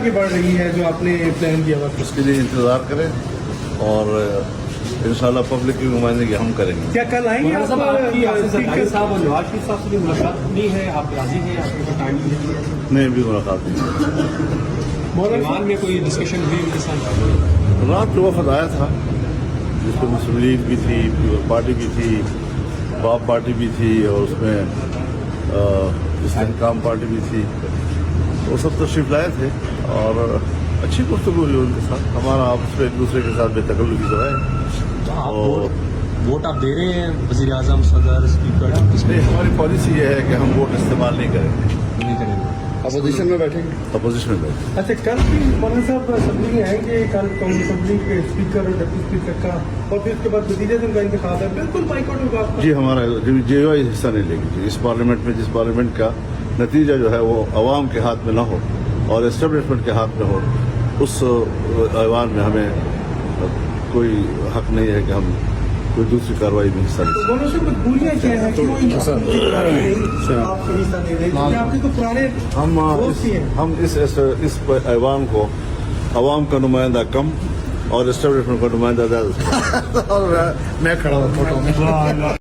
آگے بڑھ رہی ہے جو آپ نے پلان کیا ہوا تھا؟ اس کے لیے انتظار کریں اور انشاءاللہ پبلک کی نمائندگی ہم کریں گے. کیا کل آئیں گے آپ زرداری صاحب اور نواز شریف صاحب سے بھی ملاقات نہیں ہے، آپ راضی ہیں؟ آپ کو ٹائم نہیں بھی ملاقات نہیں. ایوان میں کوئی ڈسکشن ہوئی ان کے ساتھ؟ رات جو وفد آیا تھا جس میں مسلم لیگ بھی تھی، پیپل پارٹی بھی تھی، باپ پارٹی بھی تھی اور اس میں استحکام پارٹی بھی تھی، وہ سب تشریف لائے تھے اور اچھی گفتگو ہوئی ان کے ساتھ. ہمارا آپس میں ایک دوسرے کے ساتھ بے تکلفی جو ہے اور ووٹ آپ دے رہے ہیں وزیر اعظم، صدر، اسپیکر؟ ہماری پالیسی یہ ہے کہ ہم ووٹ استعمال نہیں کریں گے. نہیں کریں گے. اپوزیشن میں بیٹھیں گے. اپوزیشن میں بیٹھے. اچھا کل بھی مولانا صاحب اسمبلی میں آئیں گے، کل قومی اسمبلی کے اسپیکر اور ڈپٹی اسپیکر کا اور پھر اس کے بعد وزیر اعظم کا انتخاب ہے، بالکل بائیکاٹ ہوگا آپ کا؟ جی ہمارا جے وائی حصہ نہیں لے گی. اس پارلیمنٹ میں جس پارلیمنٹ کا نتیجہ جو ہے وہ عوام کے ہاتھ میں نہ ہو اور اسٹیبلشمنٹ کے ہاتھ میں ہو، اس ایوان میں ہمیں کوئی حق نہیں ہے کہ ہم کوئی دوسری کارروائی میں حصہ لیں. دونوں سے مجبوریاں کیا ہیں کہ وہ آپ کو حصہ دے رہے ہیں؟ آپ کے تو پرانے دوست ہی ہیں. ہم اس ایوان کو عوام کا نمائندہ کم اور اسٹیبلشمنٹ کا نمائندہ زیادہ. میں کھڑا ہوں فوٹو میں.